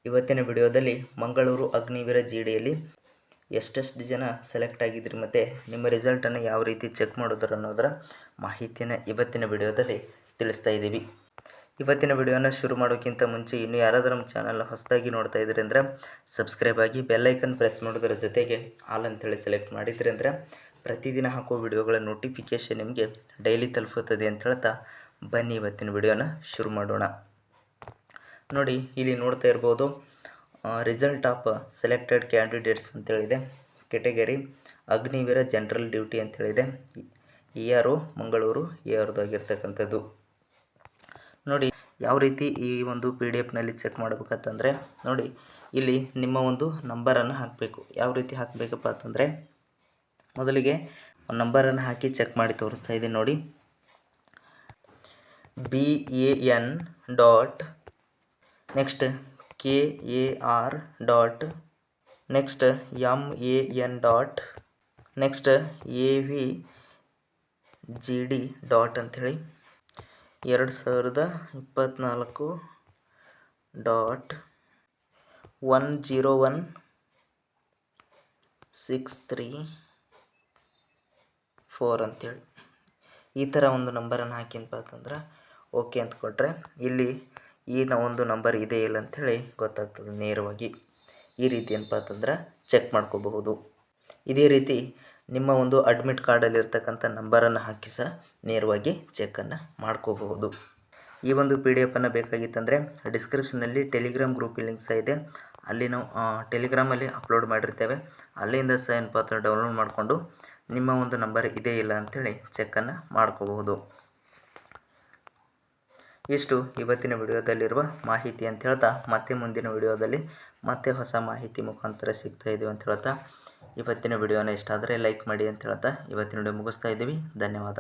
ಇವತ್ತಿನ ವಿಡಿಯೋದಲ್ಲಿ ಮಂಗಳೂರು ಅಗ್ನಿವೀರ ಜಿಡಿಯಲ್ಲಿ ಎಷ್ಟೆಷ್ಟು ಜನ ಸೆಲೆಕ್ಟ್ ಆಗಿದ್ರಿ ಮತ್ತು ನಿಮ್ಮ ರಿಸಲ್ಟನ್ನು ಯಾವ ರೀತಿ ಚೆಕ್ ಮಾಡೋದ್ರ ಅನ್ನೋದರ ಮಾಹಿತಿಯನ್ನು ಇವತ್ತಿನ ವಿಡಿಯೋದಲ್ಲಿ ತಿಳಿಸ್ತಾ ಇದ್ದೀವಿ. ಇವತ್ತಿನ ವಿಡಿಯೋನ ಶುರು ಮಾಡೋಕ್ಕಿಂತ ಮುಂಚೆ ಇನ್ನೂ ಯಾರಾದರೂ ನಮ್ಮ ಚಾನಲ್ನ ಹೊಸದಾಗಿ ನೋಡ್ತಾ ಇದ್ರಿ ಅಂದರೆ ಸಬ್ಸ್ಕ್ರೈಬ್ ಆಗಿ ಬೆಲ್ಲೈಕನ್ ಪ್ರೆಸ್ ಮಾಡೋದರ ಜೊತೆಗೆ ಆಲ್ ಅಂತೇಳಿ ಸೆಲೆಕ್ಟ್ ಮಾಡಿದ್ರಿ ಅಂದರೆ ಪ್ರತಿದಿನ ಹಾಕೋ ವಿಡಿಯೋಗಳ ನೋಟಿಫಿಕೇಷನ್ ನಿಮಗೆ ಡೈಲಿ ತಲುಪುತ್ತದೆ ಅಂತ ಹೇಳ್ತಾ ಬನ್ನಿ ಇವತ್ತಿನ ವಿಡಿಯೋನ ಶುರು ಮಾಡೋಣ. ನೋಡಿ, ಇಲ್ಲಿ ನೋಡ್ತಾ ಇರ್ಬೋದು ರಿಸಲ್ಟ್ ಆಫ್ ಸೆಲೆಕ್ಟೆಡ್ ಕ್ಯಾಂಡಿಡೇಟ್ಸ್ ಅಂತೇಳಿದೆ. ಕೆಟಗರಿ ಅಗ್ನಿವೀರ ಜನರಲ್ ಡ್ಯೂಟಿ ಅಂತೇಳಿದೆ. ERO ಮಂಗಳೂರು EROದು ಆಗಿರ್ತಕ್ಕಂಥದ್ದು. ನೋಡಿ ಯಾವ ರೀತಿ ಈ ಒಂದು PDF ಚೆಕ್ ಮಾಡಬೇಕಂತಂದರೆ, ನೋಡಿ ಇಲ್ಲಿ ನಿಮ್ಮ ಒಂದು ನಂಬರನ್ನು ಹಾಕಬೇಕು. ಯಾವ ರೀತಿ ಹಾಕಬೇಕಪ್ಪ ಅಂತಂದರೆ, ಮೊದಲಿಗೆ ನಂಬರನ್ನು ಹಾಕಿ ಚೆಕ್ ಮಾಡಿ ತೋರಿಸ್ತಾ ಇದ್ದೀನಿ ನೋಡಿ. BAN dot next KAR dot next MAN dot next AVGD dot ಅಂಥೇಳಿ 2024 ಡಾಟ್ 101634 ಅಂಥೇಳಿ ಈ ಥರ ಒಂದು ನಂಬರನ್ನು ಹಾಕಿನಪ್ಪ ಅಂತಂದ್ರೆ ಓಕೆ ಅಂತ ಕೊಟ್ಟರೆ ಇಲ್ಲಿ ಈ ಒಂದು ನಂಬರ್ ಇದೆ ಇಲ್ಲ ಅಂಥೇಳಿ ಗೊತ್ತಾಗ್ತದೆ. ನೇರವಾಗಿ ಈ ರೀತಿ ಏನಪ್ಪ ಅಂತಂದ್ರೆ ಚೆಕ್ ಮಾಡ್ಕೋಬಹುದು. ಇದೇ ರೀತಿ ನಿಮ್ಮ ಒಂದು ಅಡ್ಮಿಟ್ ಕಾರ್ಡಲ್ಲಿ ಇರ್ತಕ್ಕಂಥ ನಂಬರನ್ನು ಹಾಕಿ ಸಹ ನೇರವಾಗಿ ಚೆಕ್ಕನ್ನು ಮಾಡ್ಕೋಬಹುದು. ಈ ಒಂದು PDF ಬೇಕಾಗಿತ್ತಂದರೆ ಡಿಸ್ಕ್ರಿಪ್ಷನಲ್ಲಿ ಟೆಲಿಗ್ರಾಮ್ ಗ್ರೂಪ್ ಲಿಂಕ್ ಸಹ ಇದೆ. ಅಲ್ಲಿ ನಾವು ಟೆಲಿಗ್ರಾಮಲ್ಲಿ ಅಪ್ಲೋಡ್ ಮಾಡಿರ್ತೇವೆ. ಅಲ್ಲಿಂದ ಸಹ ಏನಪ್ಪ ಅಂತ ಡೌನ್ಲೋಡ್ ಮಾಡಿಕೊಂಡು ನಿಮ್ಮ ಒಂದು ನಂಬರ್ ಇದೆ ಇಲ್ಲ ಅಂಥೇಳಿ ಚೆಕ್ಕನ್ನು ಮಾಡ್ಕೋಬಹುದು. ಇಷ್ಟು ಇವತ್ತಿನ ವಿಡಿಯೋದಲ್ಲಿರುವ ಮಾಹಿತಿ ಅಂತ ಹೇಳ್ತಾ ಮತ್ತೆ ಮುಂದಿನ ವಿಡಿಯೋದಲ್ಲಿ ಮತ್ತೆ ಹೊಸ ಮಾಹಿತಿ ಮುಖಾಂತರ ಸಿಗ್ತಾ ಇದೀವಿ ಅಂತ ಹೇಳ್ತಾ ಇವತ್ತಿನ ವಿಡಿಯೋನ ಇಷ್ಟ ಆದರೆ ಲೈಕ್ ಮಾಡಿ ಅಂತ ಹೇಳ್ತಾ ಇವತ್ತಿನ ವಿಡಿಯೋ ಮುಗಿಸ್ತಾ ಇದ್ದೀವಿ. ಧನ್ಯವಾದ.